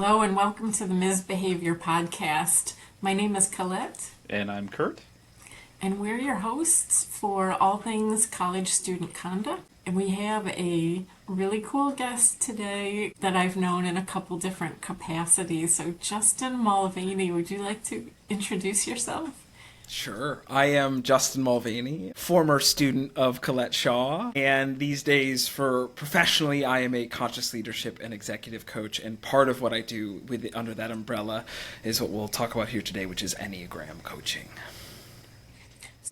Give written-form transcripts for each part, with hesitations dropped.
Hello and welcome to the Misbehavior Podcast. My name is Colette. And I'm Kurt. And we're your hosts for all things college student conduct. And we have a really cool guest today that I've known in a couple different capacities. So Justin Mulvaney, would you like to introduce yourself? Sure. I am Justin Mulvaney, former student of Colette Shaw, and these days for professionally I am a conscious leadership and executive coach, and part of what I do under that umbrella is what we'll talk about here today, which is Enneagram coaching.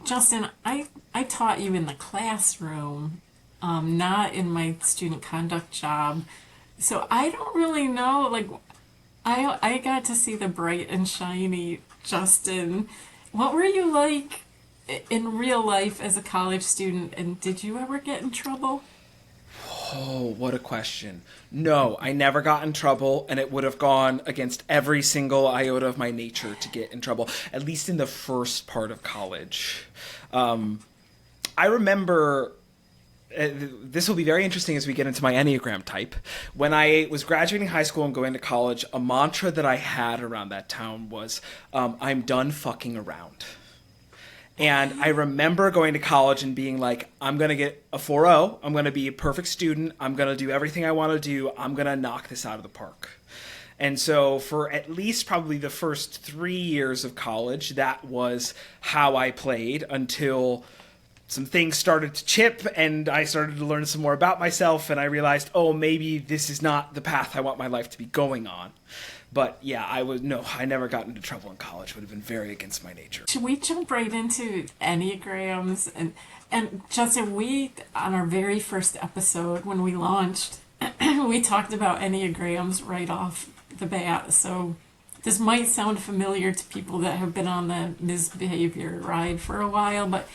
Justin, I taught you in the classroom, not in my student conduct job, so I don't really know, I got to see the bright and shiny Justin. What were you like in real life as a college student, and did you ever get in trouble? Oh, what a question. No, I never got in trouble, and it would have gone against every single iota of my nature to get in trouble, at least in the first part of college. I remember... this will be very interesting as we get into my Enneagram type. When I was graduating high school and going to college, a mantra that I had around that time was, I'm done fucking around. And I remember going to college and being like, I'm going to get a 4.0. I'm going to be a perfect student. I'm going to do everything I want to do. I'm going to knock this out of the park. And so for at least probably the first 3 years of college, that was how I played until some things started to chip and I started to learn some more about myself, and I realized, oh, maybe this is not the path I want my life to be going on. But yeah, I never got into trouble in college. It would have been very against my nature. Should we jump right into Enneagrams? And Justin, we, on our very first episode when we launched, we talked about Enneagrams right off the bat. So this might sound familiar to people that have been on the misbehavior ride for a while, but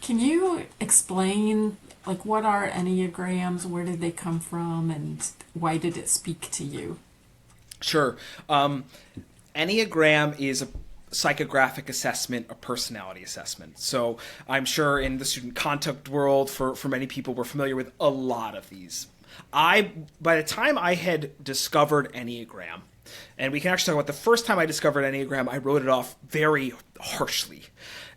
can you explain, what are Enneagrams, where did they come from, and why did it speak to you? Sure. Enneagram is a psychographic assessment, a personality assessment. So I'm sure in the student conduct world, for many people, we're familiar with a lot of these. By the time I had discovered Enneagram, and we can actually talk about the first time I discovered Enneagram, I wrote it off very harshly.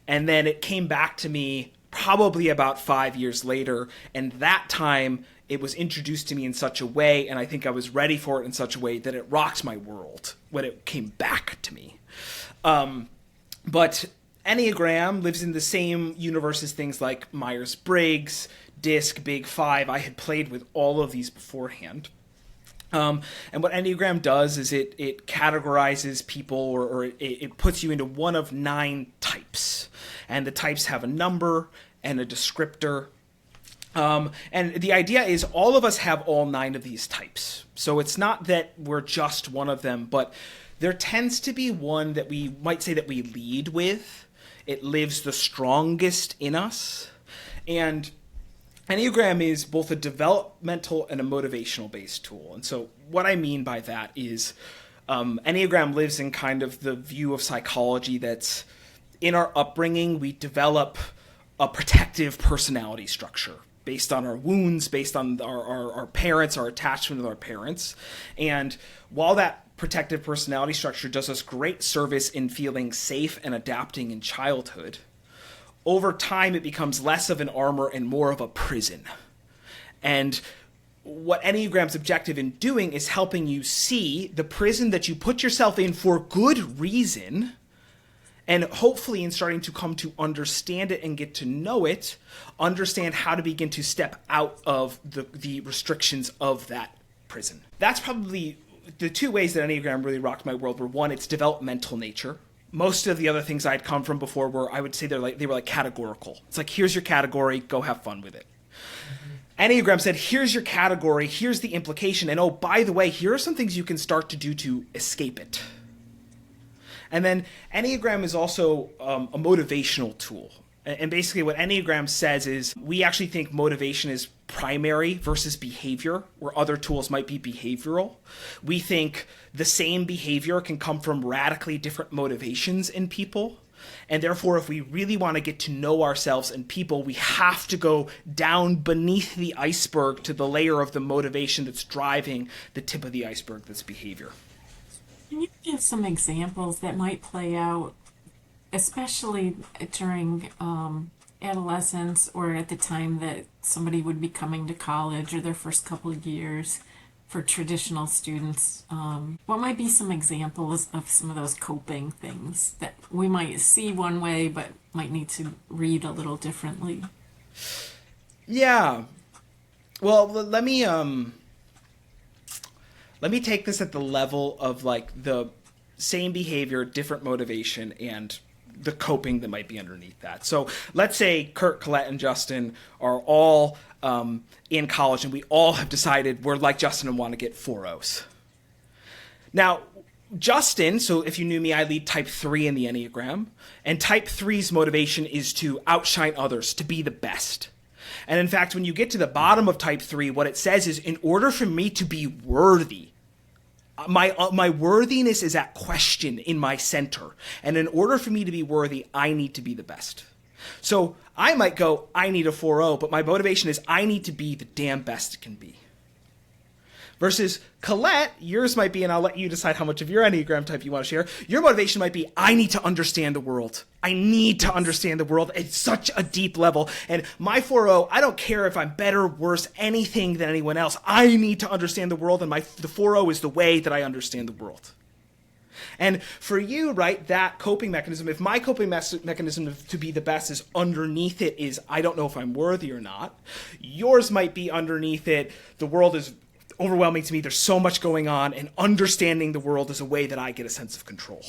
And then it came back to me probably about 5 years later, and that time it was introduced to me in such a way, and I think I was ready for it in such a way that it rocked my world when it came back to me. But Enneagram lives in the same universe as things like Myers-Briggs, DISC, Big Five. I had played with all of these beforehand. And what Enneagram does is it categorizes people, or it puts you into one of 9 types. And the types have a number and a descriptor. And the idea is all of us have all 9 of these types. So it's not that we're just one of them, but there tends to be one that we might say that we lead with. It lives the strongest in us. And Enneagram is both a developmental and a motivational based tool. And so what I mean by that is Enneagram lives in kind of the view of psychology that's in our upbringing, we develop a protective personality structure based on our wounds, based on our parents, our attachment with our parents. And while that protective personality structure does us great service in feeling safe and adapting in childhood, over time, it becomes less of an armor and more of a prison. And what Enneagram's objective in doing is helping you see the prison that you put yourself in for good reason, and hopefully in starting to come to understand it and get to know it, understand how to begin to step out of the restrictions of that prison. That's probably the 2 ways that Enneagram really rocked my world were, one, its developmental nature. Most of the other things I'd come from before were, I would say they were categorical. It's like, here's your category, go have fun with it. Mm-hmm. Enneagram said, here's your category, here's the implication, and oh, by the way, here are some things you can start to do to escape it. And then Enneagram is also a motivational tool. And basically what Enneagram says is we actually think motivation is primary versus behavior, where other tools might be behavioral. We think the same behavior can come from radically different motivations in people. And therefore, if we really want to get to know ourselves and people, we have to go down beneath the iceberg to the layer of the motivation that's driving the tip of the iceberg, that's behavior. Can you give some examples that might play out, especially during adolescence or at the time that somebody would be coming to college or their first couple of years for traditional students? What might be some examples of some of those coping things that we might see one way but might need to read a little differently? Yeah. Well, let me take this at the level of like the same behavior, different motivation, and the coping that might be underneath that. So let's say Kurt, Colette, and Justin are all in college, and we all have decided we're like Justin and want to get 4.0s. Now, Justin, so if you knew me, I lead type 3 in the Enneagram, and type 3's motivation is to outshine others, to be the best. And in fact, when you get to the bottom of type 3, what it says is, in order for me to be worthy, my worthiness is at question in my center. And in order for me to be worthy, I need to be the best. So I might go, I need a 4.0, but my motivation is I need to be the damn best it can be. Versus Colette, yours might be, and I'll let you decide how much of your Enneagram type you want to share. Your motivation might be, I need to understand the world. I need to understand the world at such a deep level. And my 4.0, I don't care if I'm better, worse, anything than anyone else. I need to understand the world, and the 4.0 is the way that I understand the world. And for you, right, that coping mechanism, if my coping mechanism to be the best is underneath it is, I don't know if I'm worthy or not, yours might be underneath it, the world is overwhelming to me, there's so much going on, and understanding the world is a way that I get a sense of control.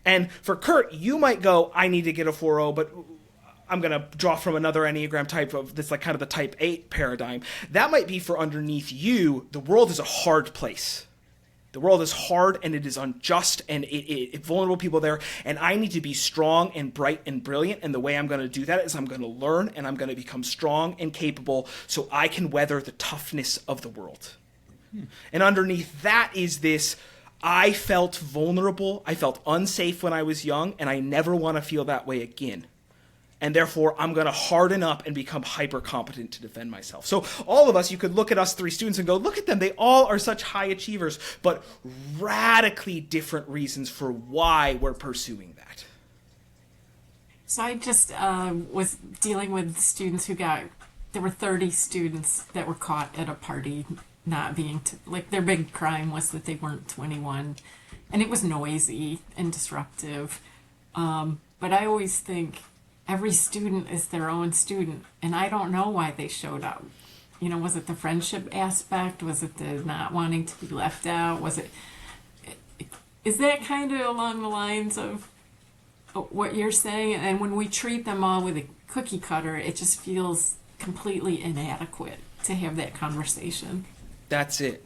And for Kurt, you might go, I need to get a 4.0, but I'm going to draw from another Enneagram type of this, like kind of the type 8 paradigm. That might be for underneath you, the world is a hard place. The world is hard and it is unjust and it vulnerable people there. And I need to be strong and bright and brilliant. And the way I'm going to do that is I'm going to learn and I'm going to become strong and capable so I can weather the toughness of the world. And underneath that is this, I felt vulnerable. I felt unsafe when I was young and I never want to feel that way again. And therefore, I'm going to harden up and become hyper competent to defend myself. So all of us, you could look at us 3 students and go, look at them. They all are such high achievers, but radically different reasons for why we're pursuing that. So I just was dealing with students there were 30 students that were caught at a party not being, like their big crime was that they weren't 21 and it was noisy and disruptive. But I always think, every student is their own student, and I don't know why they showed up. You know, was it the friendship aspect? Was it the not wanting to be left out? Is that kind of along the lines of what you're saying? And when we treat them all with a cookie cutter, it just feels completely inadequate to have that conversation. That's it.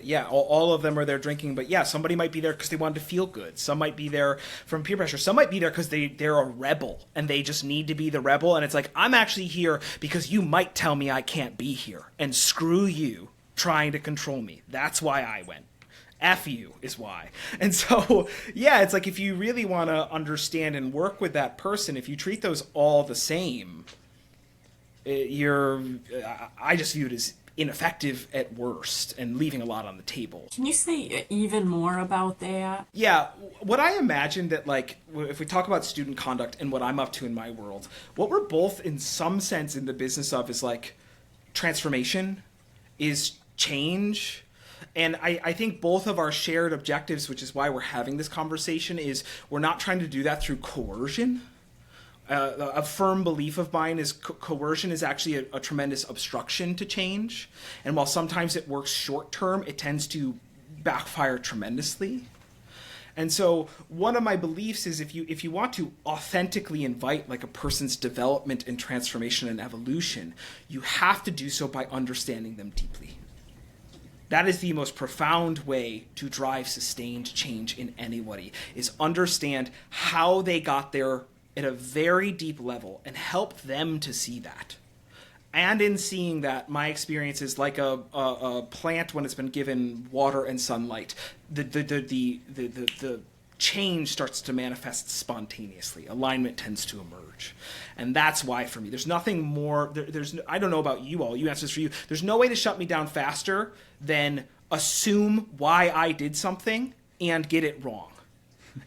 Yeah, all of them are there drinking, but yeah, somebody might be there because they wanted to feel good. Some might be there from peer pressure. Some might be there because they're a rebel and they just need to be the rebel. And it's like, I'm actually here because you might tell me I can't be here. And screw you trying to control me. That's why I went. F you is why. And so, yeah, it's like if you really want to understand and work with that person, if you treat those all the same, I just view it as ineffective at worst and leaving a lot on the table. Can you say even more about that? Yeah, what I imagine that, like, if we talk about student conduct and what I'm up to in my world, what we're both in some sense in the business of is like transformation, is change. And I think both of our shared objectives, which is why we're having this conversation, is we're not trying to do that through coercion. A firm belief of mine is coercion is actually a tremendous obstruction to change. And while sometimes it works short term, it tends to backfire tremendously. And so one of my beliefs is if you want to authentically invite like a person's development and transformation and evolution, you have to do so by understanding them deeply. That is the most profound way to drive sustained change in anybody, is understand how they got there at a very deep level and help them to see that. And in seeing that, my experience is like a plant when it's been given water and sunlight. The change starts to manifest spontaneously. Alignment tends to emerge. And that's why for me, there's nothing more, I don't know about you all, you answer this for you, there's no way to shut me down faster than assume why I did something and get it wrong.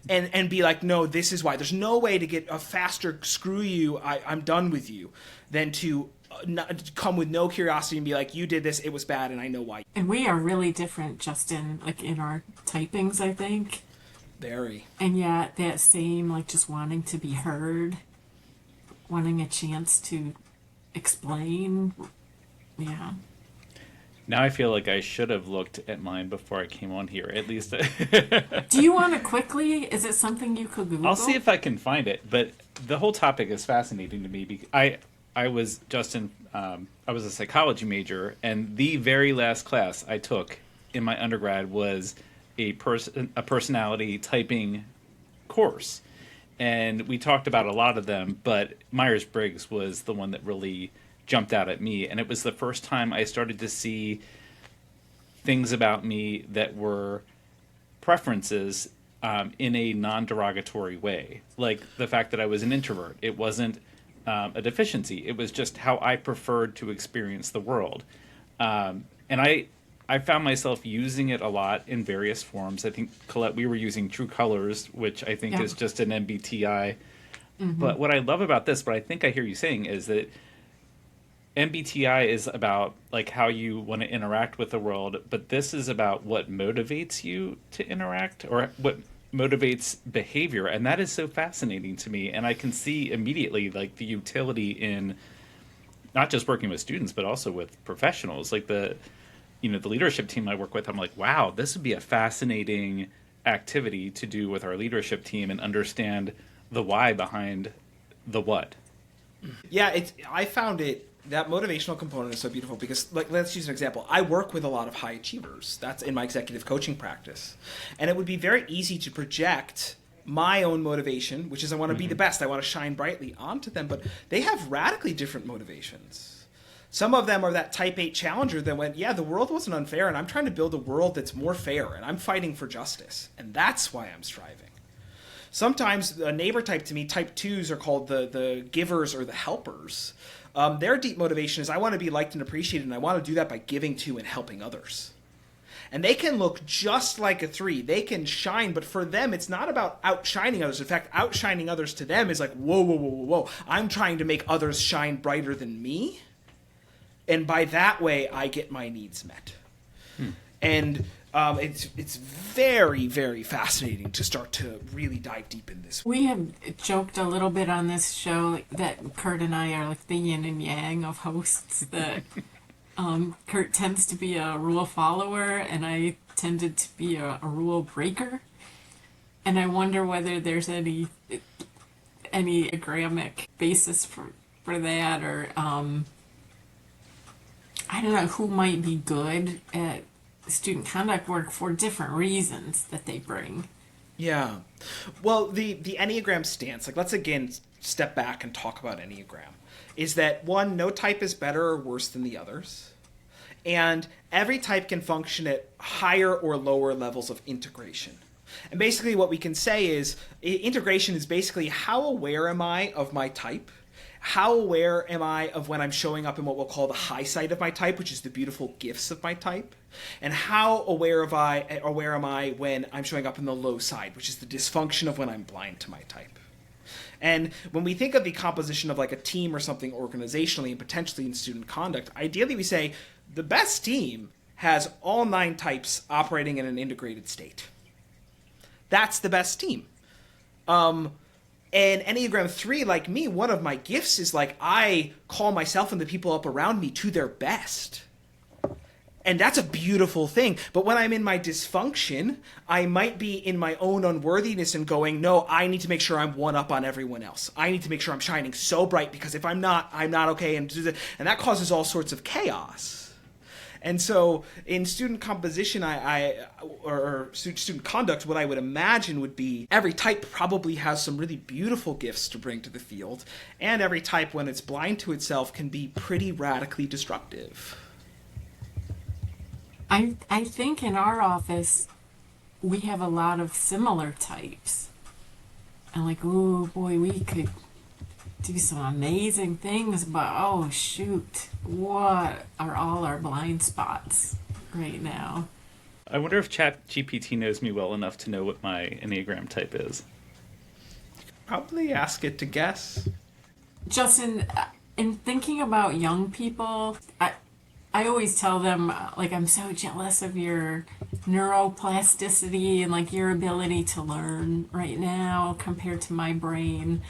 And be like, no, this is why. There's no way to get a faster screw you, I'm done with you, than to not, come with no curiosity and be like, you did this, it was bad, and I know why. And we are really different, Justin, like in our typings, I think. Very. And yet that same, like just wanting to be heard, wanting a chance to explain. Yeah. Now I feel like I should have looked at mine before I came on here, at least. Do you want to quickly, is it something you could Google? I'll see if I can find it, but the whole topic is fascinating to me. Because I was, Justin, I was a psychology major, and the very last class I took in my undergrad was a personality typing course. And we talked about a lot of them, but Myers-Briggs was the one that really jumped out at me, and it was the first time I started to see things about me that were preferences in a non-derogatory way, like the fact that I was an introvert. It wasn't a deficiency. It was just how I preferred to experience the world, and I found myself using it a lot in various forms. I think, Colette, we were using True Colors, which I think is just an MBTI. Mm-hmm. But what I love about this, what I think I hear you saying, is that MBTI is about like how you want to interact with the world, but this is about what motivates you to interact, or what motivates behavior, and that is so fascinating to me. And I can see immediately like the utility in not just working with students, but also with professionals, like the leadership team I work with. I'm like, wow, this would be a fascinating activity to do with our leadership team and understand the why behind the what. Yeah, I found that motivational component is so beautiful because, like, let's use an example. I work with a lot of high achievers. That's in my executive coaching practice. And it would be very easy to project my own motivation, which is I want to be the best, I want to shine brightly, onto them, but they have radically different motivations. Some of them are that type 8 challenger that went, yeah, the world wasn't unfair, and I'm trying to build a world that's more fair, and I'm fighting for justice, and that's why I'm striving. Sometimes a neighbor type to me, type 2s are called the givers or the helpers. Their deep motivation is I want to be liked and appreciated, and I want to do that by giving to and helping others. And they can look just like a 3. They can shine, but for them, it's not about outshining others. In fact, outshining others to them is like, whoa, whoa, whoa, whoa, whoa. I'm trying to make others shine brighter than me. And by that way, I get my needs met. And it's very, very fascinating to start to really dive deep in this. We have joked a little bit on this show that Kurt and I are like the yin and yang of hosts. That Kurt tends to be a rule follower, and I tended to be a rule breaker. And I wonder whether there's any Enneagramic basis for that, or I don't know who might be good at student conduct work for different reasons that they bring. Yeah. Well, the Enneagram stance, like, let's again step back and talk about Enneagram, is that one, no type is better or worse than the others. And every type can function at higher or lower levels of integration. And basically what we can say is integration is basically how aware am I of my type? How aware am I of when I'm showing up in what we'll call the high side of my type, which is the beautiful gifts of my type? And how aware am I when I'm showing up in the low side, which is the dysfunction of when I'm blind to my type? And when we think of the composition of like a team or something organizationally and potentially in student conduct, ideally we say the best team has all 9 types operating in an integrated state. That's the best team. And Enneagram 3, like me, one of my gifts is like I call myself and the people up around me to their best. And that's a beautiful thing. But when I'm in my dysfunction, I might be in my own unworthiness and going, no, I need to make sure I'm one up on everyone else. I need to make sure I'm shining so bright, because if I'm not okay. And that causes all sorts of chaos. And so in student composition, or student conduct, what I would imagine would be every type probably has some really beautiful gifts to bring to the field. And every type, when it's blind to itself, can be pretty radically destructive. I think in our office, we have a lot of similar types. And like, oh boy, we could do some amazing things, but oh shoot, what are all our blind spots right now? I wonder if ChatGPT knows me well enough to know what my Enneagram type is. Probably ask it to guess. Justin, in thinking about young people, I always tell them, like, I'm so jealous of your neuroplasticity and, like, your ability to learn right now compared to my brain.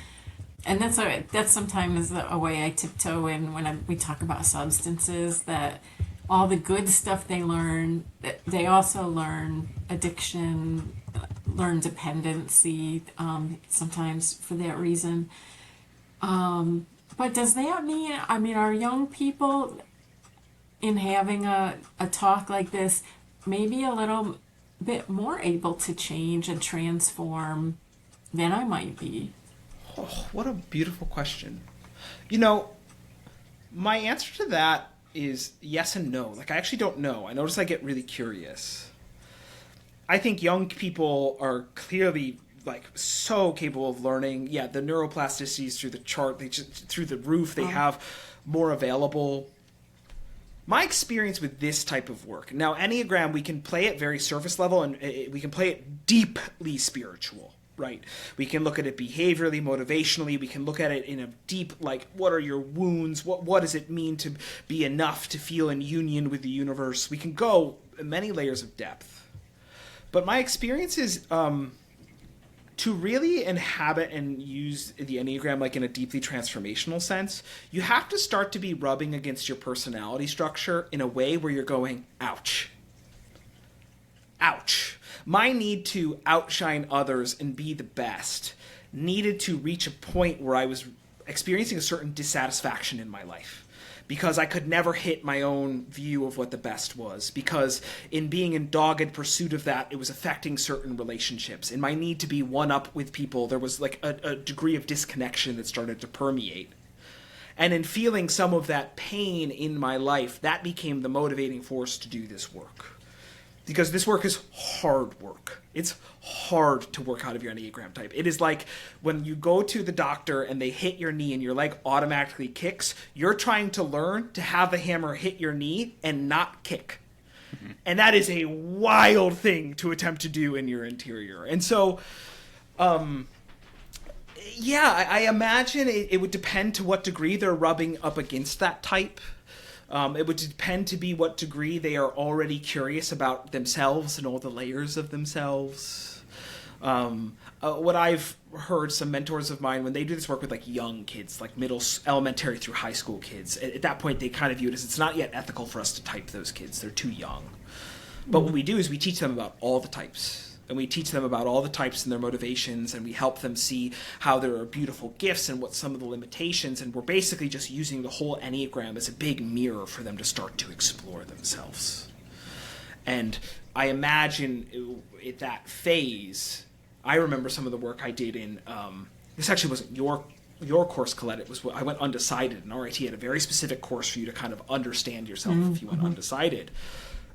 And that's sometimes a way I tiptoe in when we talk about substances, that all the good stuff they learn, they also learn addiction, learn dependency, sometimes for that reason. But does that mean, I mean, are young people in having a talk like this maybe a little bit more able to change and transform than I might be? Oh, what a beautiful question. My answer to that is yes and no. Like, I actually don't know. I notice I get really curious. I think young people are clearly like so capable of learning. Yeah, the neuroplasticity is through the chart. They just through the roof. They have more available. My experience with this type of work. Now, Enneagram, we can play it very surface level, and we can play it deeply spiritual. Right. We can look at it behaviorally, motivationally. We can look at it in a deep, like, what are your wounds? What does it mean to be enough to feel in union with the universe? We can go many layers of depth. But my experience is to really inhabit and use the Enneagram like in a deeply transformational sense, you have to start to be rubbing against your personality structure in a way where you're going, ouch. Ouch. My need to outshine others and be the best needed to reach a point where I was experiencing a certain dissatisfaction in my life because I could never hit my own view of what the best was, because in being in dogged pursuit of that, it was affecting certain relationships. In my need to be one up with people, there was like a degree of disconnection that started to permeate. And in feeling some of that pain in my life, that became the motivating force to do this work. Because this work is hard work. It's hard to work out of your Enneagram type. It is like when you go to the doctor and they hit your knee and your leg automatically kicks, you're trying to learn to have the hammer hit your knee and not kick. Mm-hmm. And that is a wild thing to attempt to do in your interior. And so, I imagine it would depend to what degree they're rubbing up against that type. It would depend to be what degree they are already curious about themselves and all the layers of themselves. What I've heard some mentors of mine, when they do this work with like young kids, like elementary through high school kids, at that point they kind of view it as it's not yet ethical for us to type those kids. They're too young. But what we do is we teach them about all the types. And we teach them about all the types and their motivations, and we help them see how there are beautiful gifts and what some of the limitations, and we're basically just using the whole Enneagram as a big mirror for them to start to explore themselves. And I imagine at that phase, I remember some of the work I did in, this actually wasn't your course, Colette, it was I went undecided, and RIT had a very specific course for you to kind of understand yourself if you went undecided.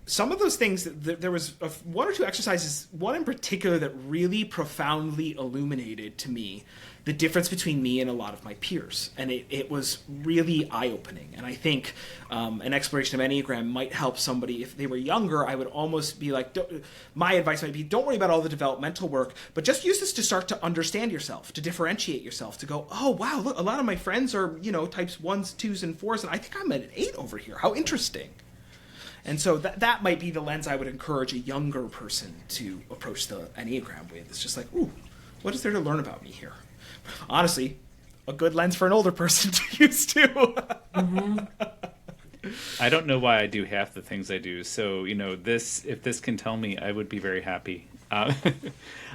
Some of those things, there was one or two exercises, one in particular that really profoundly illuminated to me the difference between me and a lot of my peers. And it was really eye-opening. And I think an exploration of Enneagram might help somebody. If they were younger, I would almost be like, my advice might be, don't worry about all the developmental work, but just use this to start to understand yourself, to differentiate yourself, to go, oh, wow, look, a lot of my friends are, types 1s, 2s, and 4s, and I think I'm at an 8 over here. How interesting. And so that might be the lens I would encourage a younger person to approach the Enneagram with. It's just like, ooh, what is there to learn about me here? Honestly, a good lens for an older person to use too. Mm-hmm. I don't know why I do half the things I do. So, if this can tell me, I would be very happy. I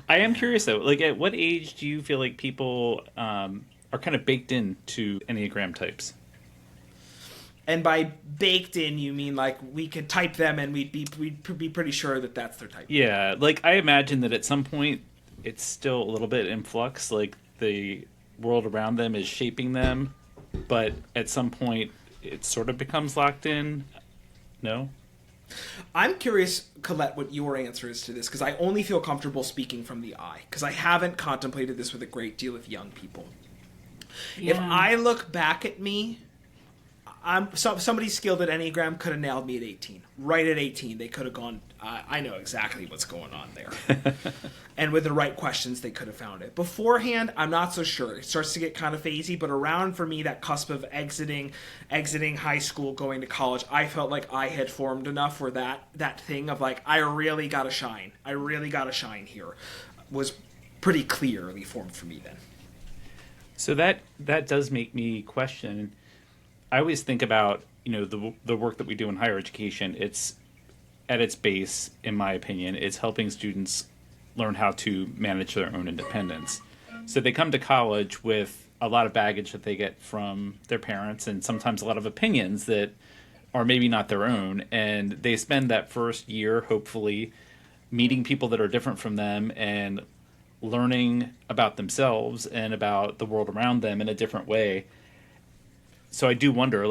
am curious though, like at what age do you feel like people are kind of baked into Enneagram types? And by baked in, you mean like we could type them and we'd be pretty sure that that's their type. Yeah, like I imagine that at some point it's still a little bit in flux, like the world around them is shaping them, but at some point it sort of becomes locked in. No? I'm curious, Colette, what your answer is to this, because I only feel comfortable speaking from the I, because I haven't contemplated this with a great deal of young people. Yeah. If I look back at me, Somebody skilled at Enneagram could have nailed me at 18. Right at 18, they could have gone, I know exactly what's going on there. And with the right questions, they could have found it. Beforehand, I'm not so sure. It starts to get kind of phasey, but around, for me, that cusp of exiting high school, going to college, I felt like I had formed enough where that thing of like, I really got to shine here, was pretty clearly formed for me then. So that does make me question. I always think about, the work that we do in higher education. It's at its base, in my opinion, it's helping students learn how to manage their own independence. So they come to college with a lot of baggage that they get from their parents, and sometimes a lot of opinions that are maybe not their own. And they spend that first year, hopefully, meeting people that are different from them and learning about themselves and about the world around them in a different way. So I do wonder,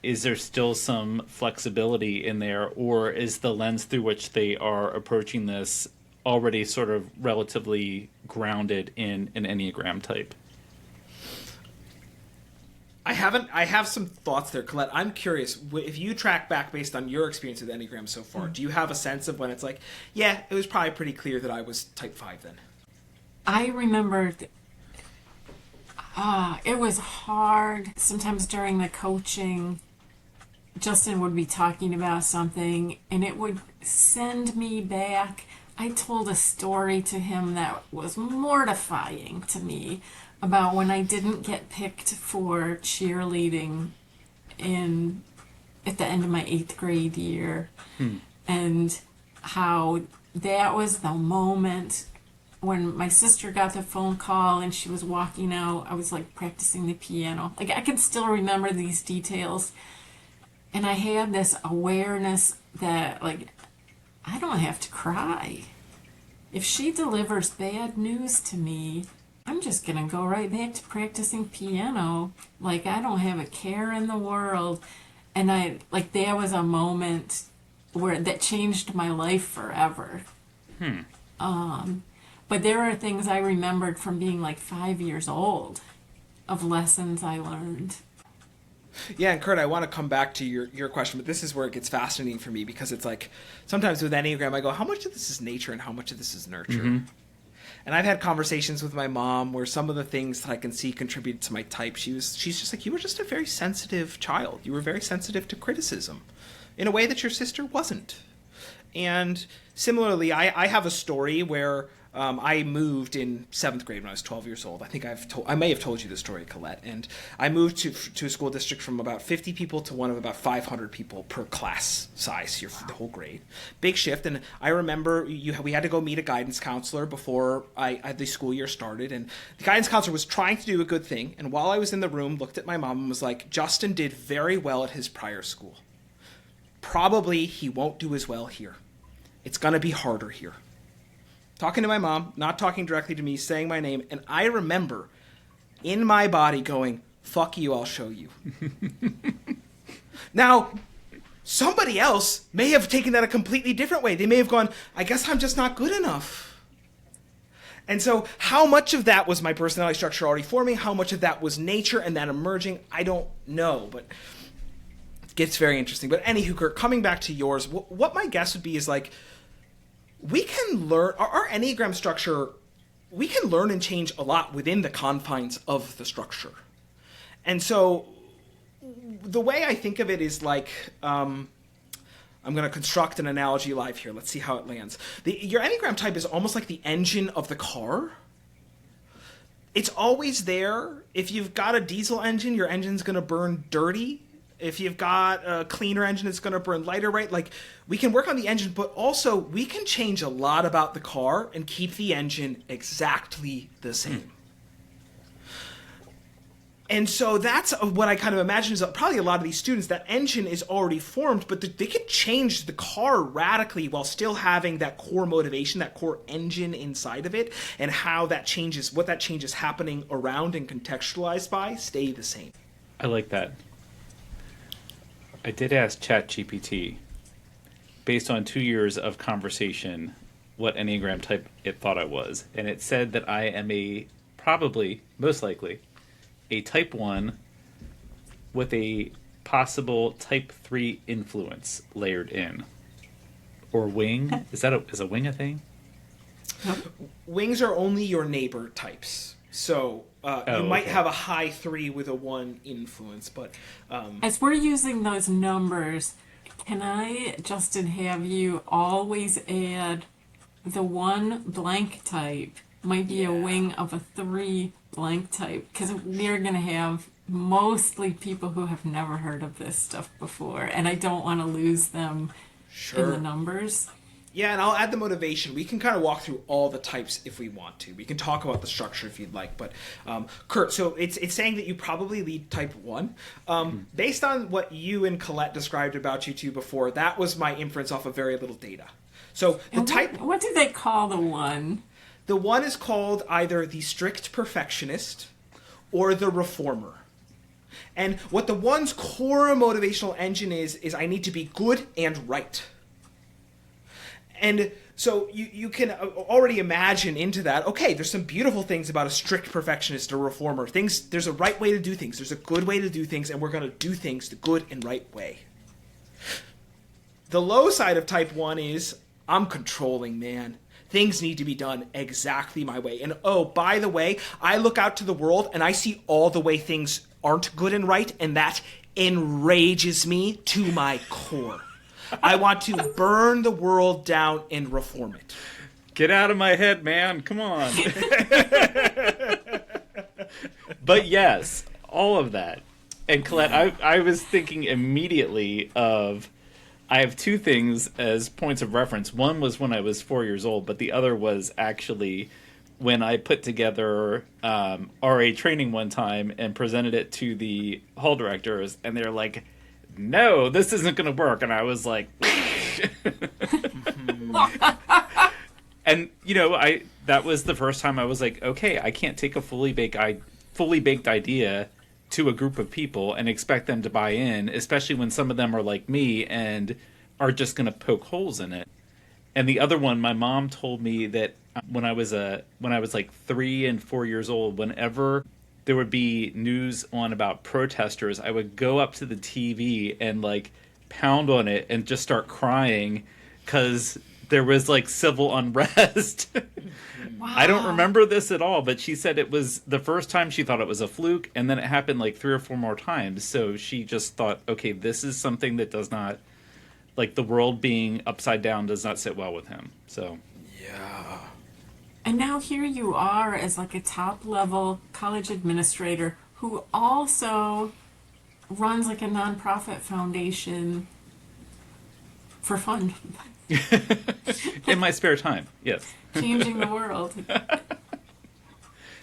is there still some flexibility in there, or is the lens through which they are approaching this already sort of relatively grounded in an Enneagram type? I have some thoughts there, Colette. I'm curious, if you track back based on your experience with Enneagram so far, do you have a sense of when it's like, yeah, it was probably pretty clear that I was type 5 then? I remember it was hard. Sometimes during the coaching, Justin would be talking about something and it would send me back. I told a story to him that was mortifying to me about when I didn't get picked for cheerleading at the end of my 8th grade year. And how that was the moment when my sister got the phone call and she was walking out. I was practicing the piano. I can still remember these details. And I had this awareness that I don't have to cry. If she delivers bad news to me, I'm just going to go right back to practicing piano. I don't have a care in the world. And that was a moment that changed my life forever. But there are things I remembered from being 5 years old of lessons I learned. Yeah, and Kurt, I want to come back to your question, but this is where it gets fascinating for me, because it's sometimes with Enneagram I go, how much of this is nature and how much of this is nurture? Mm-hmm. And I've had conversations with my mom where some of the things that I can see contributed to my type, she's just like, you were just a very sensitive child. You were very sensitive to criticism in a way that your sister wasn't. And similarly, I have a story where I moved in 7th grade when I was 12 years old. I think I may have told you the story, Colette. And I moved to a school district from about 50 people to one of about 500 people per class size here for the whole grade. Big shift. And I remember we had to go meet a guidance counselor before the school year started. And the guidance counselor was trying to do a good thing. And while I was in the room, looked at my mom and was like, Justin did very well at his prior school. Probably he won't do as well here. It's going to be harder here. Talking to my mom, not talking directly to me, saying my name, and I remember in my body going, fuck you, I'll show you. Now, somebody else may have taken that a completely different way. They may have gone, I guess I'm just not good enough. And so how much of that was my personality structure already forming? How much of that was nature and that emerging? I don't know, but it gets very interesting. But anywho, Kurt, coming back to yours, what my guess would be is we can learn our Enneagram structure. We can learn and change a lot within the confines of the structure. And so the way I think of it is I'm going to construct an analogy live here. Let's see how it lands. Your Enneagram type is almost like the engine of the car. It's always there. If you've got a diesel engine, your engine's going to burn dirty. If you've got a cleaner engine, it's going to burn lighter, right? We can work on the engine, but also we can change a lot about the car and keep the engine exactly the same. And so that's what I kind of imagine is probably a lot of these students, that engine is already formed, but they could change the car radically while still having that core motivation, that core engine inside of it, and how that changes, what that change is happening around and contextualized by, stay the same. I like that. I did ask ChatGPT, based on 2 years of conversation, what Enneagram type it thought I was. And it said that I am probably, most likely, a type 1 with a possible type 3 influence layered in. Or wing? Is a wing a thing? Wings are only your neighbor types. So you might okay. have a high 3 with a 1 influence, but As we're using those numbers, can I, Justin, have you always add the 1 blank type might be a wing of a 3 blank type? Because we're going to have mostly people who have never heard of this stuff before, and I don't want to lose them in the numbers. Yeah, and I'll add the motivation. We can kind of walk through all the types if we want to. We can talk about the structure if you'd like. But, Kurt, so it's saying that you probably lead type 1. Based on what you and Colette described about you two before, that was my inference off of very little data. So the And type... what do they call the 1? The 1 is called either the strict perfectionist or the reformer. And what the 1's core motivational engine is I need to be good and right. And so you can already imagine into that, okay, there's some beautiful things about a strict perfectionist or reformer. There's a right way to do things. There's a good way to do things, and we're going to do things the good and right way. The low side of type 1 is, I'm controlling, man. Things need to be done exactly my way. And oh, by the way, I look out to the world and I see all the way things aren't good and right, and that enrages me to my core. I want to burn the world down and reform it. Get out of my head, man. Come on. But yes, all of that. And Colette, I was thinking immediately of, I have 2 things as points of reference. One was when I was 4 years old, but the other was actually when I put together RA training one time and presented it to the hall directors, and they're like, no, this isn't going to work. And I was like, and that was the first time I was like, okay, I can't take a fully baked idea to a group of people and expect them to buy in, especially when some of them are like me and are just going to poke holes in it. And the other one, my mom told me that when I was like 3 and 4 years old, whenever there would be news on about protesters, I would go up to the TV and like pound on it and just start crying because there was like civil unrest. Wow. I don't remember this at all, but she said it was the first time she thought it was a fluke, and then it happened like 3 or 4 more times. So she just thought, okay, this is something that does not, like the world being upside down does not sit well with him. So Yeah. And now here you are as like a top level college administrator who also runs like a nonprofit foundation for fun. in my spare time, yes. Changing the world.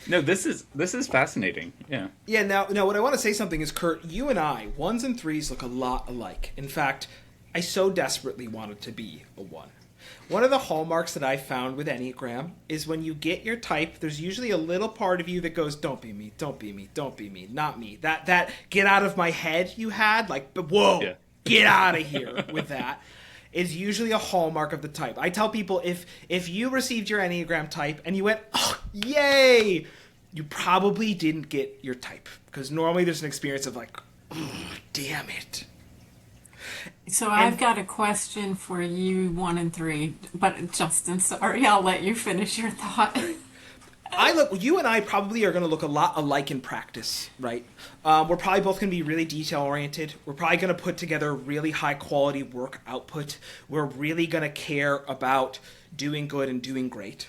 No, this is fascinating. Yeah. Yeah, now what I want to say something is, Kurt, you and I, 1s and 3s look a lot alike. In fact, I so desperately wanted to be a 1. One of the hallmarks that I found with Enneagram is when you get your type, there's usually a little part of you that goes, don't be me, don't be me, don't be me, not me. That get out of my head you had, like, whoa, yeah. Get out of here with that, is usually a hallmark of the type. I tell people if you received your Enneagram type and you went, oh, yay, you probably didn't get your type. Because normally there's an experience of like, oh, damn it. So I've got a question for you, 1 and 3. But Justin, sorry, I'll let you finish your thought. You and I probably are going to look a lot alike in practice, right? We're probably both going to be really detail oriented. We're probably going to put together really high quality work output. We're really going to care about doing good and doing great.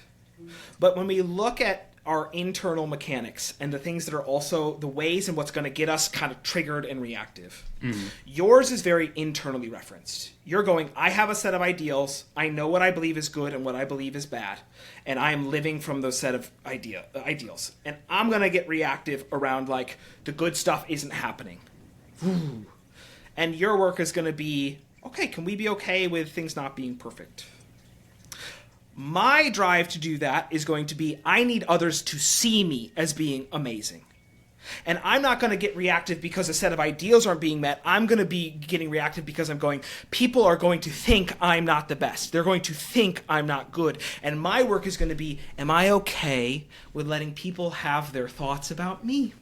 But when we look at our internal mechanics and the things that are also the ways and what's going to get us kind of triggered and reactive. Mm-hmm. Yours is very internally referenced. You're going, I have a set of ideals. I know what I believe is good and what I believe is bad. And I am living from those set of ideals. And I'm going to get reactive around like the good stuff isn't happening. Ooh. And your work is going to be, okay, can we be okay with things not being perfect? My drive to do that is going to be, I need others to see me as being amazing. And I'm not going to get reactive because a set of ideals aren't being met. I'm going to be getting reactive because I'm going, people are going to think I'm not the best. They're going to think I'm not good. And my work is going to be, am I okay with letting people have their thoughts about me?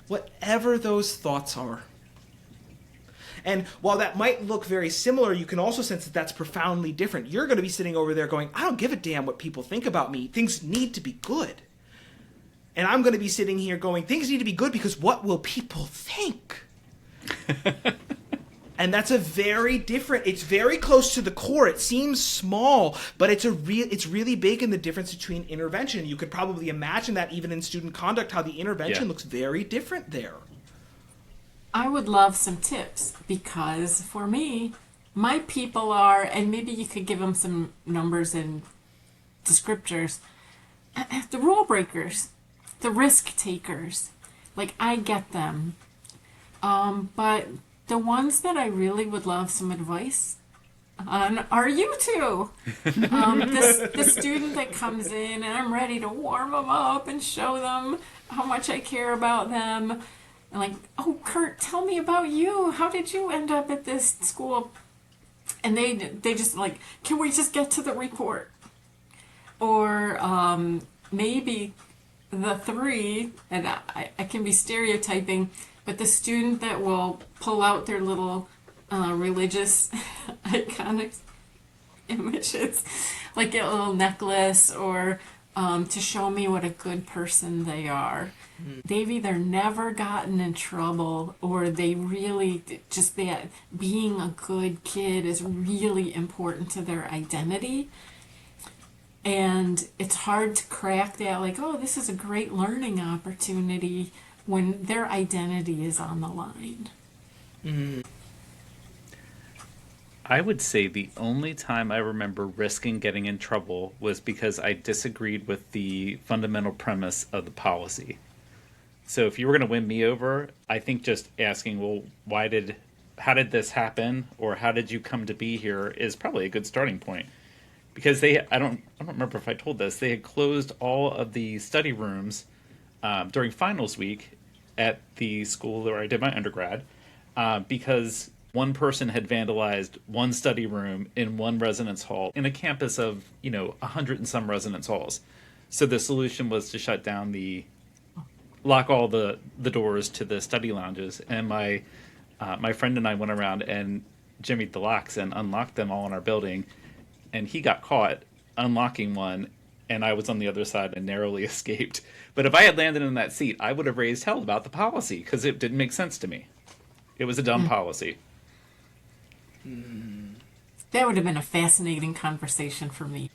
Whatever those thoughts are. And while that might look very similar, you can also sense that that's profoundly different. You're going to be sitting over there going, I don't give a damn what people think about me. Things need to be good. And I'm going to be sitting here going, things need to be good because what will people think? And that's a very different, it's very close to the core. It seems small, but it's really big in the difference between intervention. You could probably imagine that even in student conduct, how the intervention looks very different there. I would love some tips because for me, my people are, and maybe you could give them some numbers and descriptors, the rule breakers, the risk takers. Like, I get them. But the ones that I really would love some advice on are you two. The student that comes in and I'm ready to warm them up and show them how much I care about them. And like, oh, Kurt, tell me about you. How did you end up at this school? And they just like, can we just get to the report? Or maybe the three, and I can be stereotyping, but the student that will pull out their little religious iconic images, like a little necklace, or to show me what a good person they are. They've either never gotten in trouble, or they really just, that being a good kid is really important to their identity. And it's hard to crack that, like, oh, this is a great learning opportunity, when their identity is on the line. I would say the only time I remember risking getting in trouble was because I disagreed with the fundamental premise of the policy. So if you were going to win me over, I think just asking, well, how did this happen, or how did you come to be here, is probably a good starting point. Because I don't remember if I told this, they had closed all of the study rooms during finals week at the school where I did my undergrad, because one person had vandalized one study room in one residence hall in a campus of 100 and some residence halls. So the solution was to shut down lock all the doors to the study lounges, and my friend and I went around and jimmied the locks and unlocked them all in our building, and he got caught unlocking one, and I was on the other side and narrowly escaped. But if I had landed in that seat, I would have raised hell about the policy, because it didn't make sense to me. It was a dumb policy. That would have been a fascinating conversation for me.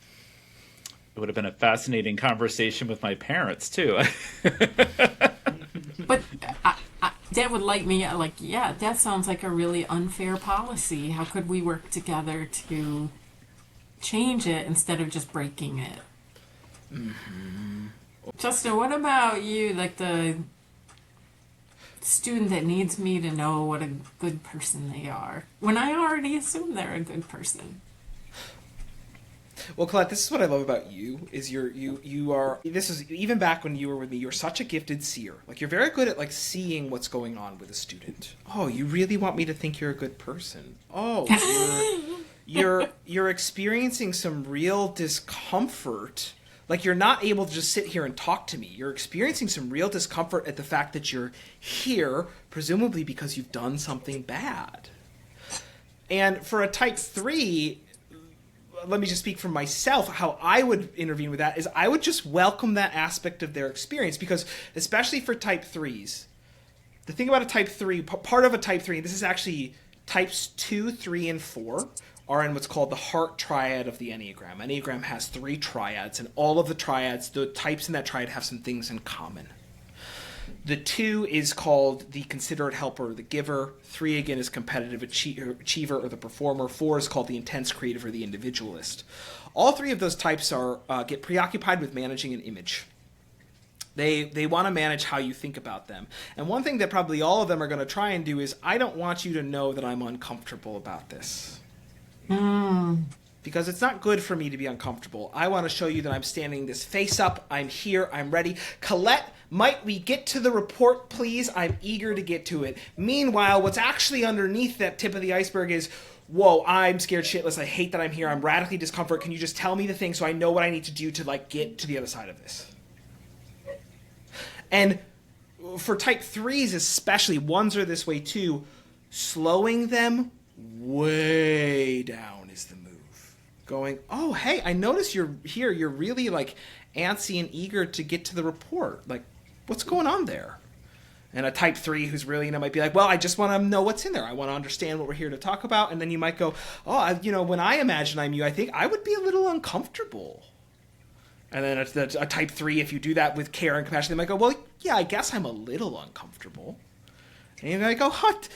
It would have been a fascinating conversation with my parents, too. But that would light me, like, yeah, that sounds like a really unfair policy. How could we work together to change it instead of just breaking it? Justin, what about you, like the student that needs me to know what a good person they are, when I already assume they're a good person? Well, Colette, this is what I love about you, is you are, this is, even back when you were with me, you're such a gifted seer. Like, you're very good at, like, seeing what's going on with a student. Oh, you really want me to think you're a good person. Oh, you're experiencing some real discomfort. Like, you're not able to just sit here and talk to me. You're experiencing some real discomfort at the fact that you're here, presumably because you've done something bad. And for a type 3, let me just speak for myself, how I would intervene with that is I would just welcome that aspect of their experience, because especially for type 3s, the thing about a type 3, part of a type 3, this is actually types 2, 3, and 4, are in what's called the heart triad of the Enneagram. Enneagram has 3 triads, and all of the triads, the types in that triad, have some things in common. The 2 is called the considerate helper or the giver. 3, again, is competitive achiever or the performer. 4 is called the intense creative or the individualist. All 3 of those types get preoccupied with managing an image. They want to manage how you think about them. And one thing that probably all of them are going to try and do is, I don't want you to know that I'm uncomfortable about this. Because it's not good for me to be uncomfortable. I want to show you that I'm standing this face up. I'm here. I'm ready. Colette, might we get to the report, please? I'm eager to get to it. Meanwhile, what's actually underneath that tip of the iceberg is, whoa, I'm scared shitless. I hate that I'm here. I'm radically discomfort. Can you just tell me the thing so I know what I need to do to, like, get to the other side of this? And for type 3s especially, 1s are this way too, Slowing them way down is the move. Going, oh, hey, I notice you're here. You're really like antsy and eager to get to the report. Like, what's going on there? And a type 3 who's really, might be like, well, I just want to know what's in there. I want to understand what we're here to talk about. And then you might go, oh, when I imagine I'm you, I think I would be a little uncomfortable. And then a type 3, if you do that with care and compassion, they might go, well, yeah, I guess I'm a little uncomfortable. And you're going to go, what?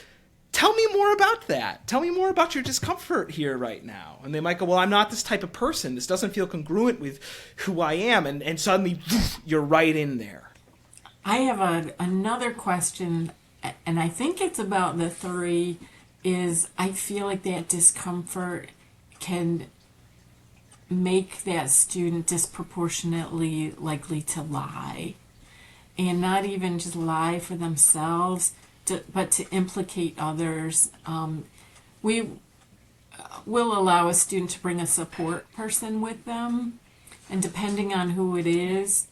Tell me more about that. Tell me more about your discomfort here right now. And they might go, well, I'm not this type of person. This doesn't feel congruent with who I am. And suddenly, you're right in there. I have another question, and I think it's about the 3, is I feel like that discomfort can make that student disproportionately likely to lie. And not even just lie for themselves, but to implicate others. We will allow a student to bring a support person with them, and depending on who it is,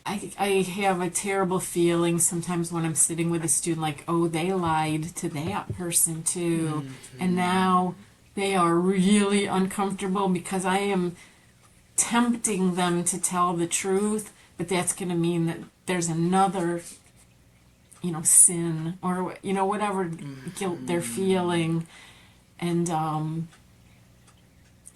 I have a terrible feeling sometimes when I'm sitting with a student, like, oh, they lied to that person too. Mm-hmm. And now they are really uncomfortable because I am tempting them to tell the truth, but that's going to mean that there's another, sin or, whatever guilt they're feeling. And,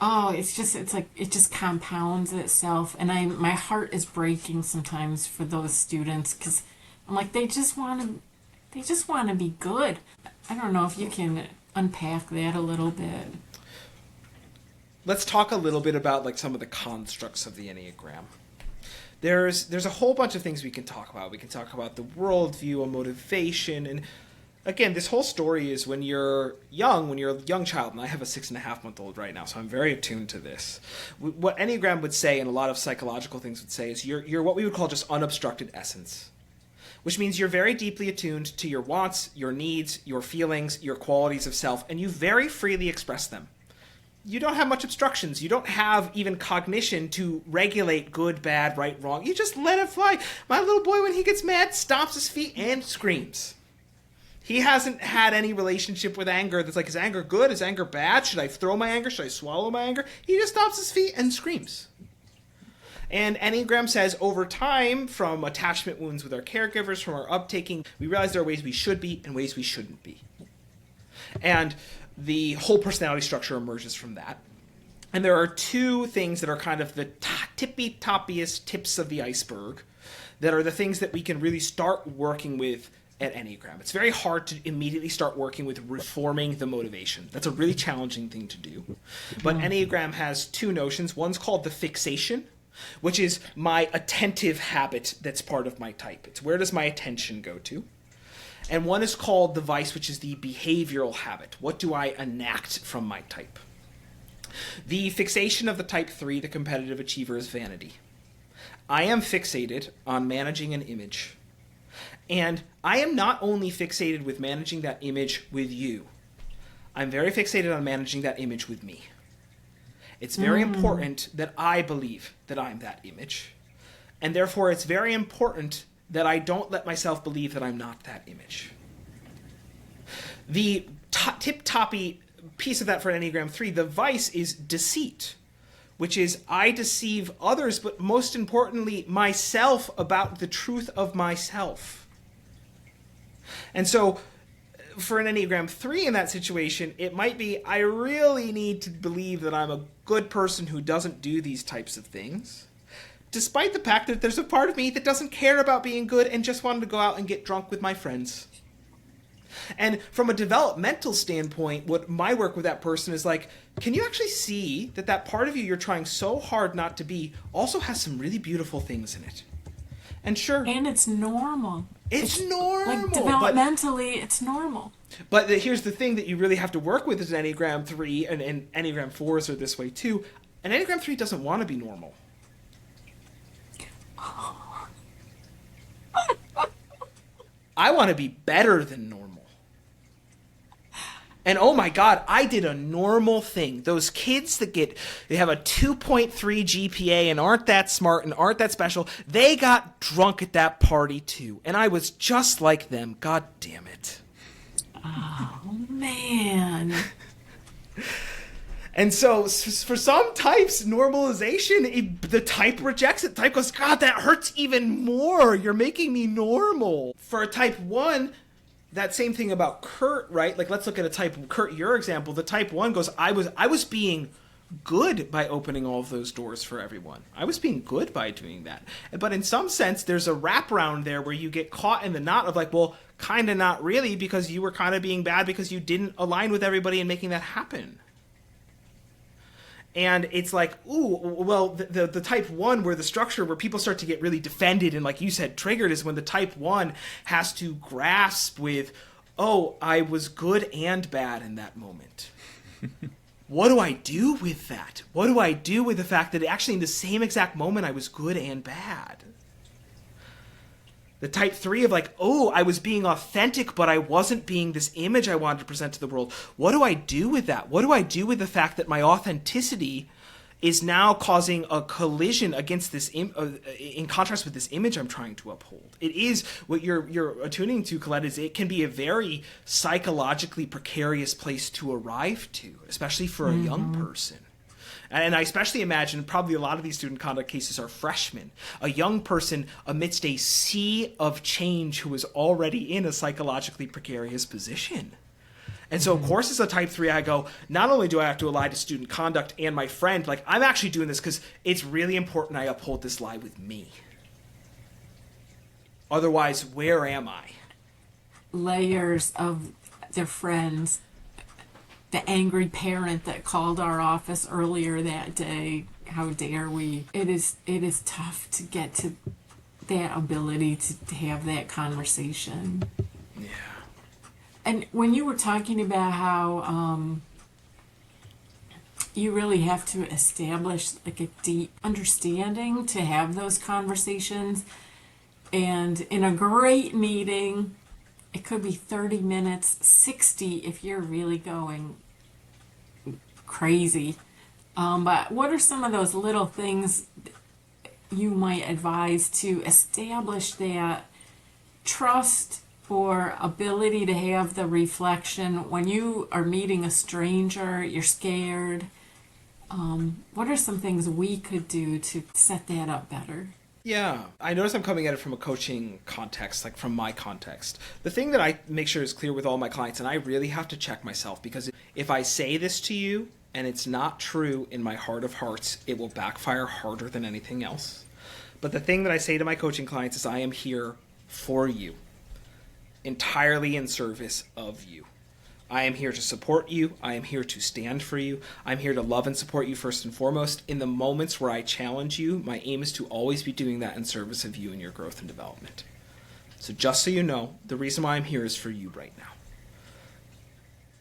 it just compounds itself, and my heart is breaking sometimes for those students because I'm like, they just want to be good. I don't know if you can unpack that a little bit. Let's talk a little bit about like some of the constructs of the Enneagram. There's a whole bunch of things we can talk about. We can talk about the worldview, a motivation, and again, this whole story is when you're a young child, and I have a 6.5-month-old right now, so I'm very attuned to this. What Enneagram would say, and a lot of psychological things would say, is you're what we would call just unobstructed essence, which means you're very deeply attuned to your wants, your needs, your feelings, your qualities of self, and you very freely express them. You don't have much obstructions. You don't have even cognition to regulate good, bad, right, wrong. You just let it fly. My little boy, when he gets mad, stomps his feet and screams. He hasn't had any relationship with anger that's like, is anger good? Is anger bad? Should I throw my anger? Should I swallow my anger? He just stomps his feet and screams. And Enneagram says over time, from attachment wounds with our caregivers, from our uptaking, we realize there are ways we should be and ways we shouldn't be. And the whole personality structure emerges from that. And there are 2 things that are kind of the tippy-toppiest tips of the iceberg that are the things that we can really start working with at Enneagram. It's very hard to immediately start working with reforming the motivation. That's a really challenging thing to do. But Enneagram has 2 notions. One's called the fixation, which is my attentive habit that's part of my type. It's where does my attention go to? And one is called the vice, which is the behavioral habit. What do I enact from my type? The fixation of the type 3, the competitive achiever, is vanity. I am fixated on managing an image. And I am not only fixated with managing that image with you. I'm very fixated on managing that image with me. It's very important that I believe that I'm that image. And therefore, it's very important that I don't let myself believe that I'm not that image. The tip-toppy piece of that for Enneagram 3, the vice, is deceit, which is I deceive others, but most importantly, myself about the truth of myself. And so for an Enneagram 3 in that situation, it might be I really need to believe that I'm a good person who doesn't do these types of things, despite the fact that there's a part of me that doesn't care about being good and just wanted to go out and get drunk with my friends. And from a developmental standpoint, what my work with that person is like, can you actually see that that part of you you're trying so hard not to be also has some really beautiful things in it? And sure. And it's normal. It's normal. Like, developmentally, it's normal. But here's the thing that you really have to work with as an Enneagram 3, and Enneagram 4s are this way too. An Enneagram 3 doesn't want to be normal. I want to be better than normal. And oh my God, I did a normal thing. Those kids that they have a 2.3 GPA and aren't that smart and aren't that special, they got drunk at that party too. And I was just like them. God damn it. Oh, man. And so for some types, normalization, the type rejects it. Type goes, God, that hurts even more. You're making me normal. For a type 1, that same thing about Kurt, right? Like, let's look at a type, Kurt, your example. The type 1 goes, I was being good by opening all of those doors for everyone. I was being good by doing that. But in some sense, there's a wraparound there where you get caught in the knot of like, well, kind of not really, because you were kind of being bad because you didn't align with everybody and making that happen. And it's like, ooh, well, the type 1 where the structure where people start to get really defended and, like you said, triggered is when the type 1 has to grasp with, oh, I was good and bad in that moment. What do I do with that? What do I do with the fact that actually in the same exact moment I was good and bad? The type 3 of like, oh, I was being authentic, but I wasn't being this image I wanted to present to the world. What do I do with that? What do I do with the fact that my authenticity is now causing a collision against this, in contrast with this image I'm trying to uphold? It is what you're attuning to, Colette, is it can be a very psychologically precarious place to arrive to, especially for a young person. And I especially imagine probably a lot of these student conduct cases are freshmen. A young person amidst a sea of change who is already in a psychologically precarious position. And so, of course, as a type 3, I go, not only do I have to ally to student conduct and my friend, like, I'm actually doing this because it's really important I uphold this lie with me. Otherwise, where am I? Layers of their friends. The angry parent that called our office earlier that day. How dare we? It is tough to get to that ability to have that conversation. Yeah. And when you were talking about how you really have to establish like a deep understanding to have those conversations, and in a great meeting, it could be 30 minutes, 60 if you're really going crazy. But what are some of those little things you might advise to establish that trust or ability to have the reflection when you are meeting a stranger, you're scared? What are some things we could do to set that up better? Yeah, I notice I'm coming at it from a coaching context, like from my context. The thing that I make sure is clear with all my clients, and I really have to check myself, because if I say this to you and it's not true in my heart of hearts, it will backfire harder than anything else. But the thing that I say to my coaching clients is I am here for you, entirely in service of you. I am here to support you. I am here to stand for you. I'm here to love and support you first and foremost. In the moments where I challenge you, my aim is to always be doing that in service of you and your growth and development. So just so you know, the reason why I'm here is for you right now.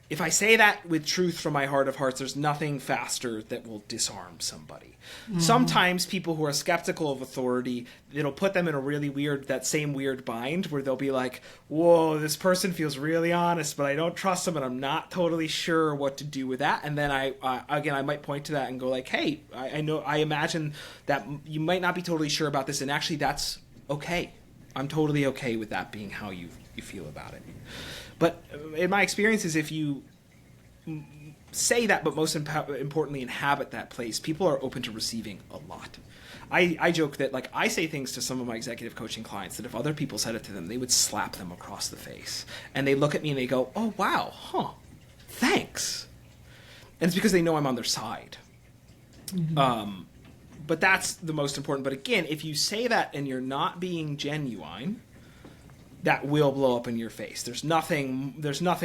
If I say that with truth from my heart of hearts, there's nothing faster that will disarm somebody. Mm-hmm. Sometimes people who are skeptical of authority, it'll put them in a really weird, that same weird bind where they'll be like, whoa, this person feels really honest, but I don't trust them and I'm not totally sure what to do with that. And then I might point to that and go like, hey, I imagine that you might not be totally sure about this, and actually that's okay. I'm totally okay with that being how you feel about it. But in my experience is if you say that, but most importantly inhabit that place, people are open to receiving a lot. I joke that like I say things to some of my executive coaching clients that if other people said it to them, they would slap them across the face. And they look at me and they go, oh, wow, thanks. And it's because they know I'm on their side. Mm-hmm. But that's the most important. But again, if you say that and you're not being genuine, that will blow up in your face. There's nothing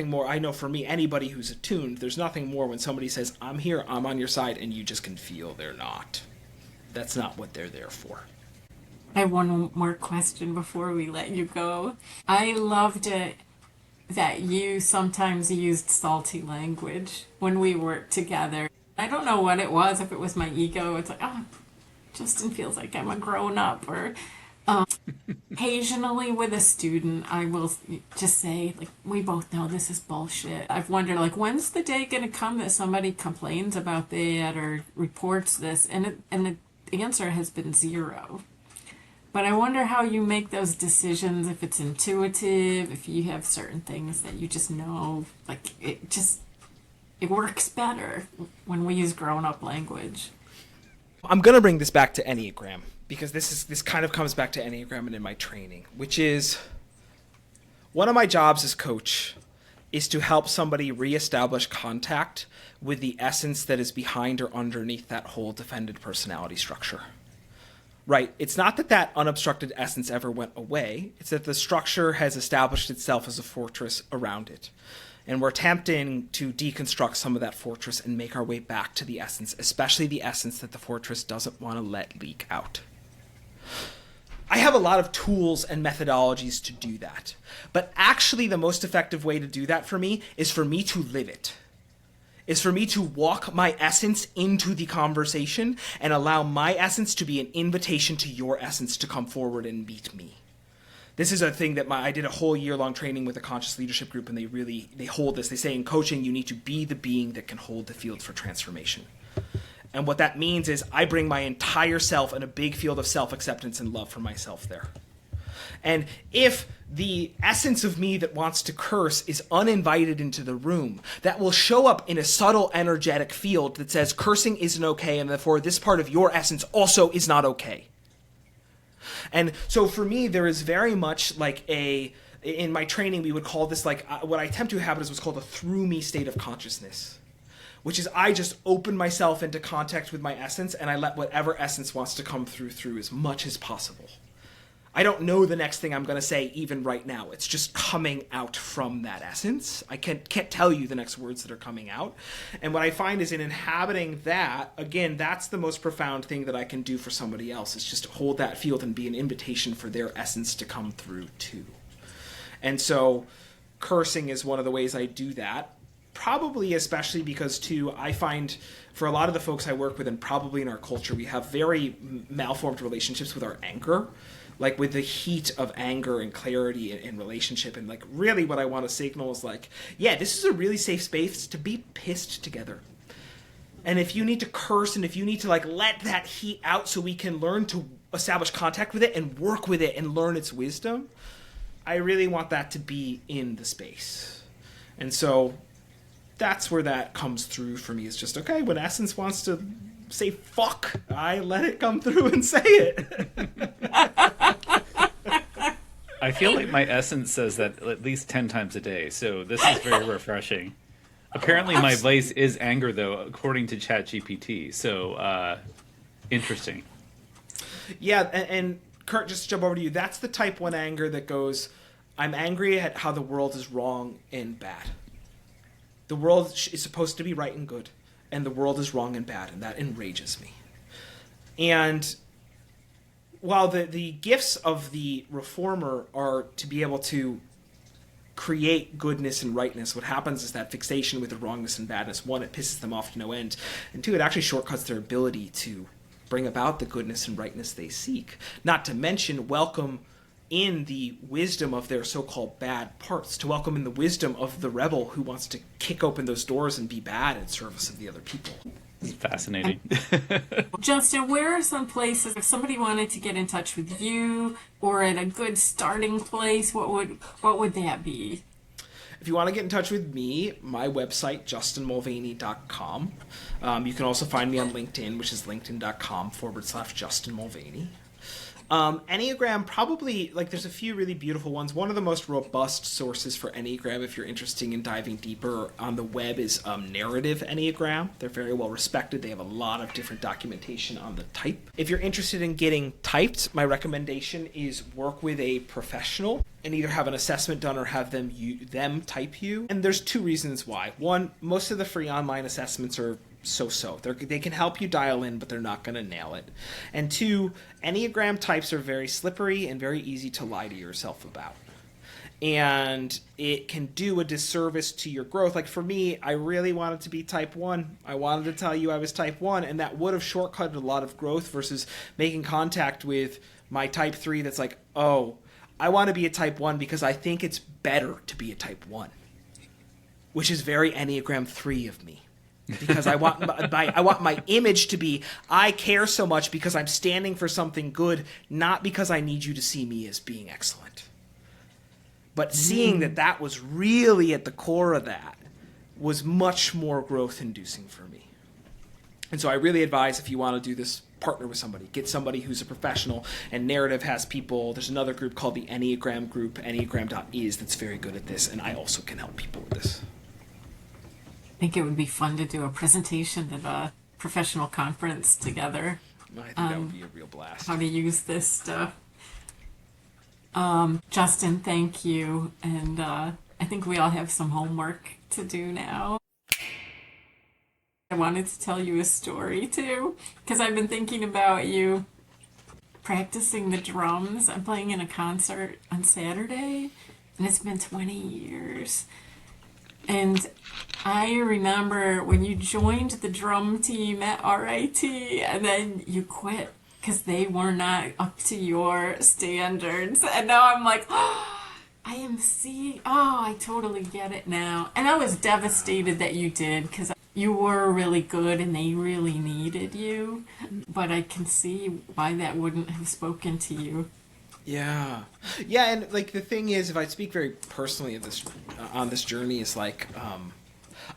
more. I know for me, anybody who's attuned, there's nothing more when somebody says, I'm here, I'm on your side, and you just can feel they're not. That's not what they're there for. I have one more question before we let you go. I loved it that you sometimes used salty language when we worked together. I don't know what it was, if it was my ego. It's like, oh, Justin feels like I'm a grown up, or occasionally with a student, I will just say, like, we both know this is bullshit. I've wondered, like, when's the day going to come that somebody complains about that or reports this? And the answer has been zero. But I wonder how you make those decisions, if it's intuitive, if you have certain things that you just know, like it works better when we use grown-up language. I'm going to bring this back to Enneagram because this kind of comes back to Enneagram and in my training, which is one of my jobs as coach is to help somebody reestablish contact with the essence that is behind or underneath that whole defended personality structure. Right. It's not that that unobstructed essence ever went away. It's that the structure has established itself as a fortress around it. And we're attempting to deconstruct some of that fortress and make our way back to the essence, especially the essence that the fortress doesn't want to let leak out. I have a lot of tools and methodologies to do that. But actually the most effective way to do that for me is for me to live it. Is for me to walk my essence into the conversation and allow my essence to be an invitation to your essence to come forward and meet me. This is a thing that I did a whole year-long training with a conscious leadership group, and they hold this. They say in coaching, you need to be the being that can hold the field for transformation. And what that means is I bring my entire self and a big field of self-acceptance and love for myself there. And if the essence of me that wants to curse is uninvited into the room, that will show up in a subtle energetic field that says cursing isn't okay, and therefore this part of your essence also is not okay. And so for me, there is very much like in my training, we would call this like, what I attempt to have is what's called a through me state of consciousness, which is I just open myself into contact with my essence and I let whatever essence wants to come through as much as possible. I don't know the next thing I'm going to say even right now. It's just coming out from that essence. I can't tell you the next words that are coming out. And what I find is in inhabiting that, again, that's the most profound thing that I can do for somebody else, is just hold that field and be an invitation for their essence to come through too. And so cursing is one of the ways I do that. Probably especially because too, I find for a lot of the folks I work with, and probably in our culture, we have very malformed relationships with our anger. Like with the heat of anger and clarity in relationship. And like really what I want to signal is like, yeah, this is a really safe space to be pissed together. And if you need to curse and if you need to like let that heat out so we can learn to establish contact with it and work with it and learn its wisdom, I really want that to be in the space. And so that's where that comes through for me, is just, okay, when essence wants to say fuck, I let it come through and say it. I feel like my essence says that at least 10 times a day, so this is very refreshing. Apparently my vice is anger, though, according to ChatGPT, so interesting. Yeah, and Kurt, just to jump over to you, that's the type 1 anger that goes, I'm angry at how the world is wrong and bad. The world is supposed to be right and good, and the world is wrong and bad, and that enrages me. And while the gifts of the reformer are to be able to create goodness and rightness, what happens is that fixation with the wrongness and badness, one, it pisses them off to no end, and two, it actually shortcuts their ability to bring about the goodness and rightness they seek. Not to mention welcome in the wisdom of their so-called bad parts, to welcome in the wisdom of the rebel who wants to kick open those doors and be bad in service of the other people. Fascinating. Justin, where are some places, if somebody wanted to get in touch with you or at a good starting place, what would that be? If you want to get in touch with me, my website, justinmulvaney.com. You can also find me on LinkedIn, which is linkedin.com/Justin Mulvaney. Enneagram, probably, like, there's a few really beautiful ones. One of the most robust sources for Enneagram, if you're interested in diving deeper on the web, is Narrative Enneagram. They're very well respected. They have a lot of different documentation on the type. If you're interested in getting typed, my recommendation is work with a professional and either have an assessment done or have them type you. And there's two reasons why. One, most of the free online assessments are so-so. They can help you dial in, but they're not going to nail it. And two, Enneagram types are very slippery and very easy to lie to yourself about. And it can do a disservice to your growth. Like for me, I really wanted to be type 1. I wanted to tell you I was type 1, and that would have shortcutted a lot of growth versus making contact with my type 3 that's like, oh, I want to be a type 1 because I think it's better to be a type 1, which is very Enneagram 3 of me. because I want my image to be, I care so much because I'm standing for something good, not because I need you to see me as being excellent. But seeing that was really at the core of that was much more growth-inducing for me. And so I really advise, if you want to do this, partner with somebody. Get somebody who's a professional. And Narrative has people. There's another group called the Enneagram group, enneagram.is, that's very good at this. And I also can help people with this. I think it would be fun to do a presentation at a professional conference together. I think that would be a real blast. How to use this stuff. Justin, thank you. And I think we all have some homework to do now. I wanted to tell you a story too, because I've been thinking about you practicing the drums. I'm playing in a concert on Saturday, and it's been 20 years. And I remember when you joined the drum team at RIT, and then you quit because they were not up to your standards. And now I'm like, I totally get it now. And I was devastated that you did, because you were really good and they really needed you. But I can see why that wouldn't have spoken to you. Yeah. Yeah, and like the thing is, if I speak very personally of this on this journey, is like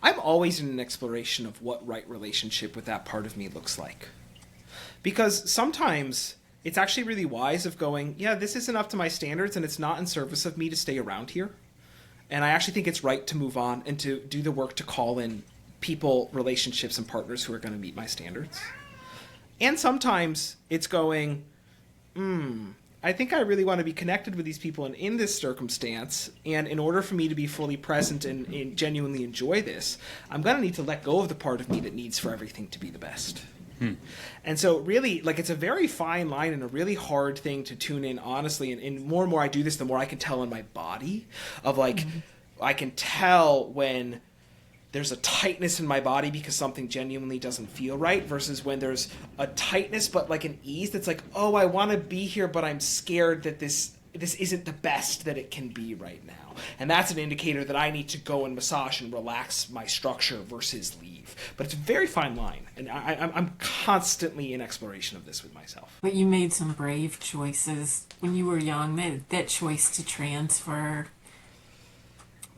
I'm always in an exploration of what right relationship with that part of me looks like. Because sometimes it's actually really wise of going, yeah, this isn't up to my standards and it's not in service of me to stay around here. And I actually think it's right to move on and to do the work to call in people, relationships, and partners who are going to meet my standards. And sometimes it's going, I think I really want to be connected with these people and in this circumstance, and in order for me to be fully present and genuinely enjoy this, I'm going to need to let go of the part of me that needs for everything to be the best. And so really, like, it's a very fine line and a really hard thing to tune in, honestly. And more and more I do this, the more I can tell in my body of, like, I can tell when there's a tightness in my body because something genuinely doesn't feel right, versus when there's a tightness but like an ease that's like, oh, I want to be here, but I'm scared that this isn't the best that it can be right now. And that's an indicator that I need to go and massage and relax my structure versus leave. But it's a very fine line, and I'm constantly in exploration of this with myself. But you made some brave choices when you were young. That choice to transfer,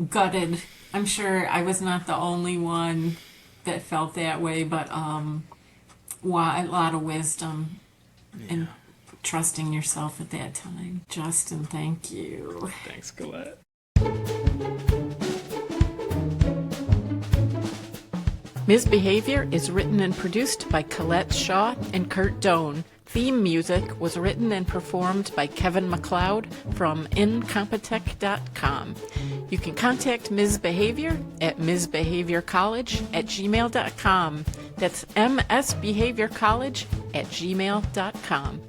gutted. I'm sure I was not the only one that felt that way, but a lot of wisdom and trusting yourself at that time. Justin, thank you. Thanks, Colette. Misbehavior is written and produced by Colette Shaw and Kurt Doan. Theme music was written and performed by Kevin MacLeod from Incompetech.com. You can contact Ms. Behavior at msbehaviorcollege@gmail.com. That's msbehaviorcollege@gmail.com.